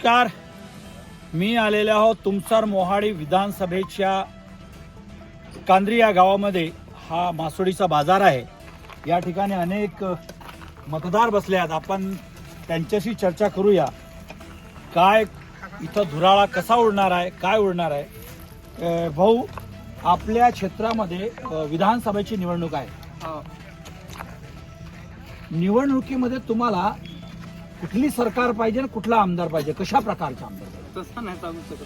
नमस्कार. मी आलेले आहोत तुमसर मोहाडी विधानसभेच्या कांद्री या गावामध्ये. हा मासोळीचा बाजार आहे. या ठिकाणी अनेक मतदार बसले आहेत. आपण त्यांच्याशी चर्चा करूया. काय इथं धुराळा कसा उडणार आहे, काय उडणार आहे. भाऊ, आपल्या क्षेत्रामध्ये विधानसभेची निवडणूक आहे. निवडणुकीमध्ये तुम्हाला कुठली सरकार पाहिजे आणि कुठला आमदार पाहिजे, कशा प्रकारचा आमदार पाहिजे? तसं नाही सांगू शकत.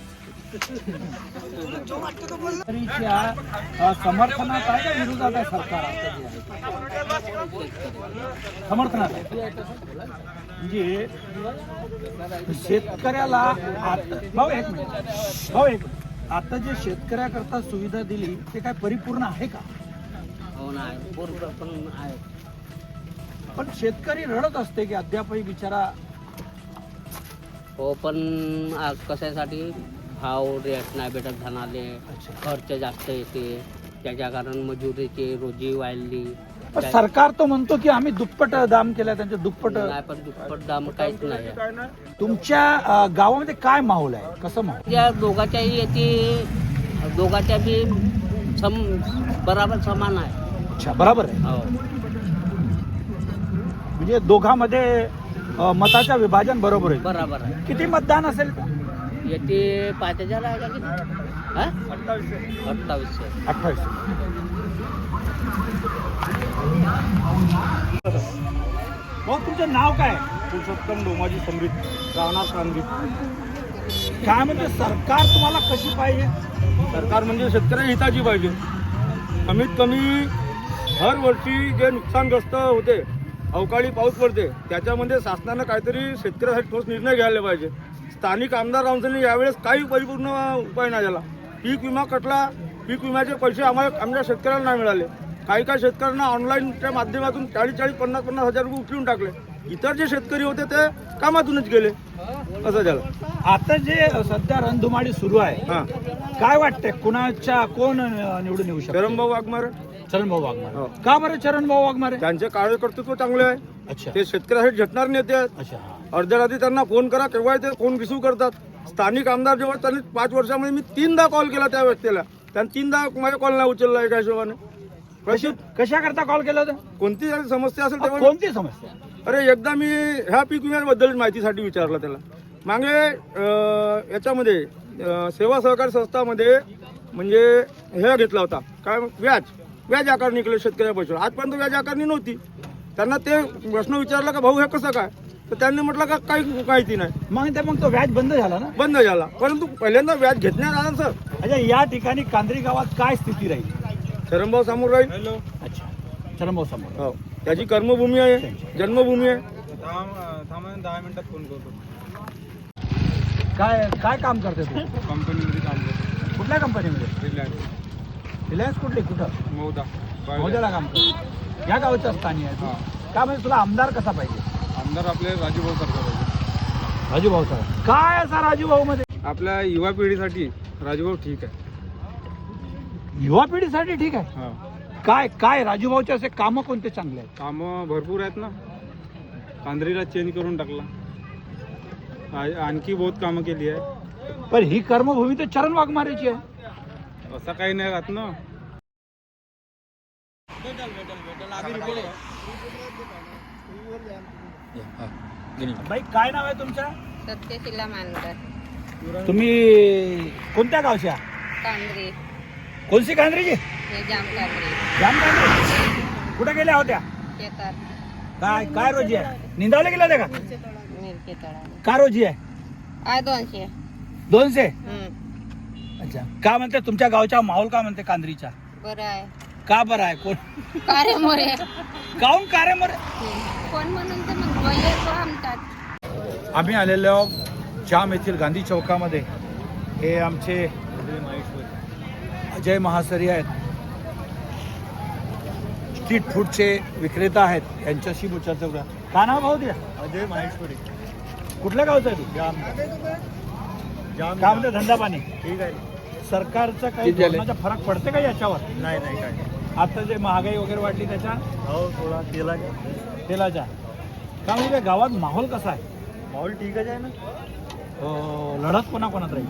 समर्थनात आहे का विरोधात आहे सरकार? आता जे आहे समर्थनात आहे. म्हणजे शेतकऱ्याला भाऊ एक मिनिट, आता जे शेतकऱ्याकरता सुविधा दिली ते काय परिपूर्ण आहे का? हो नाही, बरोबर पण आहे. पण शेतकरी रडत असते की अद्यापही बिचारा. हो, पण कशासाठी भाव रेट नाही भेटत धानाले, खर्च जास्त येते, त्याच्या कारण मजुरीची रोजी वाढली. पण सरकार तो म्हणतो की आम्ही दुप्पट दाम केला, त्यांचे दुप्पट. नाही, पण दुप्पट दाम काहीच नाही. तुमच्या गावामध्ये काय माहोल आहे, कसं माहोल? या दोघाच्याही येते, दोघाच्या बी बराबर समान आहे. अच्छा, बरोबर आहे. हो, म्हणजे दोघांमध्ये मताचं विभाजन बरोबर आहे. बराबर आहे. किती मतदान असेल? येते 5,000 आहे का किती? 2800. हो, तुमचं नाव काय? पुरुषोत्तम डोमाजी समृद्ध, राहणार कांद्री. काय म्हणजे सरकार तुम्हाला कशी पाहिजे? सरकार म्हणजे शेतकरी हिताची पाहिजे. कमीत कमी हर वर्षी जे नुकसानग्रस्त होते, अवकाळी पाऊस पडते, त्याच्यामध्ये शासनानं काहीतरी शेतकऱ्यासाठी ठोस निर्णय घ्यायला पाहिजे. स्थानिक आमदार रामसनी यावेळेस काही परिपूर्ण उपाय नाही झाला. पीक विमा कटला, पीक विम्याचे पैसे आमच्या शेतकऱ्याला नाही मिळाले. काही शेतकऱ्यांना ऑनलाईनच्या माध्यमातून 40-40, 50-50 हजार रुपये उचलून टाकले. इतर जे शेतकरी होते ते कामातूनच गेले. असं झालं. आता जे सध्या रणधुमाळी सुरू आहे, काय वाटतंय कोण निवडून येऊ शकतो? चरणभाऊ वाघमारे. चरणभाऊ वाघमारे. का बरं चरणभाऊ वाघमारे? त्यांचे कार्यकर्तृत्व चांगले आहे. अच्छा, ते शेतकऱ्यासाठी झटणार नेते आहेत. अच्छा. अर्ध्या रात्री त्यांना फोन करा, केव्हा ते फोन रिसिव्ह करतात. स्थानिक आमदार जेव्हा त्यांनी 5 वर्षामध्ये मी 3दा कॉल केला त्या व्यक्तीला, त्यांनी 3दा माझ्या कॉल नाही उचलला. एका हिशोबाने कशा करता कॉल केला होता? कोणती समस्या असेल तेव्हा. कोणती समस्या? अरे, एकदा मी ह्या पीक विम्याबद्दल माहितीसाठी विचारलं त्याला. मागे याच्यामध्ये सेवा सहकारी संस्थामध्ये म्हणजे हे घेतला होता, काय व्याज आकारणी केलं शेतकऱ्या पैशावर. आजपर्यंत व्याज आकारणी नव्हती. त्यांना ते प्रश्न विचारला का भाऊ हे कसं काय, तर त्यांनी म्हटलं का काही माहिती नाही. मग तो व्याज बंद झाला ना? बंद झाला, परंतु पहिल्यांदा व्याज घेतण्यात आलं सर. अच्छा, या ठिकाणी कांद्री गावात काय स्थिती राहील? चरणभाऊ समोर राहील. अच्छा, चरणभाऊ समोर. हो, त्याची कर्मभूमी आहे, जन्मभूमी आहे. 10 मिनिटात फोन करतो. काय काम करते तू? कंपनीमध्ये काम करतो. कुठल्या कंपनीमध्ये? रिलायन्स. कुठली? कुठं? मौद्याला काम करतो. या गावचा स्थानिक आहे तू? का म्हणजे तुला आमदार कसा पाहिजे? आमदार आपले राजूभाऊ सरकार पाहिजे. राजूभाऊ सर. काय असा राजूभाऊ मध्ये? आपल्या युवा पिढीसाठी राजूभाऊ ठीक आहे. युवा पिढीसाठी ठीक आहे. हा, काय राजूभाऊचे असे कामं कोणते चांगले आहेत? कामं भरपूर आहेत ना. कांद्रीला चेंज करून टाकला, आणखी बहुत कामं केली आहे. पण ही कर्मभूमी तर चरण वाघमारेची आहे. असं काही नाही राहत ना. बाई, काय नाव आहे तुमचं? सत्यशीला मानकर, तुम्ही कोणत्या गावच्या? कांद्री, कोणती कांद्रीची? हे जाम कांद्री. जाम कांद्री. कुठे गेल्या होत्या? शेतात काय रोजी आहे? निंदावले गेल्या होत्या का? मिरची तळा का रोजी आहे? आहे 200. 200. अच्छा. का म्हणते तुमच्या गावचा माहोल का म्हणते कांद्रीचा? बरं आहे. का बरं आहे? कोण कारे मोरे काऊन कार्य मरे? कोण म्हणून तर मग म्हणतात. आम्ही आलेलो आहोत जाम येथील गांधी चौकामध्ये. हे आमचे अजय महासरी आहेत, स्ट्रीट फूडचे विक्रेता आहेत. यांच्याशी चर्चा करूया. का नाव भाऊ द्या? अजय माहेश्वरी. कुठल्या गावचं आहे तू? काय म्हणते धंदा पाणी? ठीक आहे. सरकारचा काही धोरणाचा फरक पडते का याच्यावर? नाही काय. आता जे महागाई वगैरे वाढली त्याच्या? हो, थोडा तेलाच्या. का म्हणजे गावात माहोल कसा आहे? माहोल ठीकच आहे ना. लढत कोणाकोणात राहील?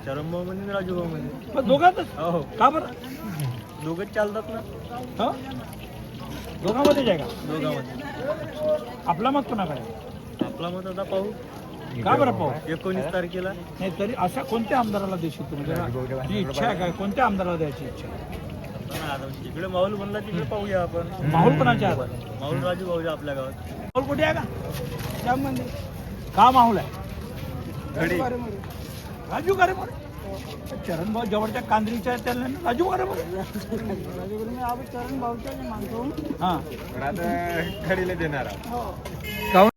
चरणभाऊ म्हणजे राजूभाऊ म्हणजे पण दोघातच हो का बरं? दोघंच चालतात ना. हो दोघांमध्येच आहे का? दोघांमध्ये आपला मत कोणाकडे? आपला मत आता पाहू का बरं पाहू? 19 तारखेला. नाही तरी अशा कोणत्या आमदाराला देशील तुम्ही? जी इच्छा आहे काय? कोणत्या आमदाराला द्यायची इच्छा आहे? इकडे माहोल म्हणला तिकडे पाहूया आपण. माहोल कोणाच्या हातात? माहोल राजूभाऊ आपल्या गावात. माहोल कुठे आहे का? का माहोल आहे? राजू गारे मोरे. चरण भाऊ जवळच्या कांद्रीच्या आहेत त्यांना राजू गारे मोरे. चरण भाऊच्या माणसं हां घडीला देणार.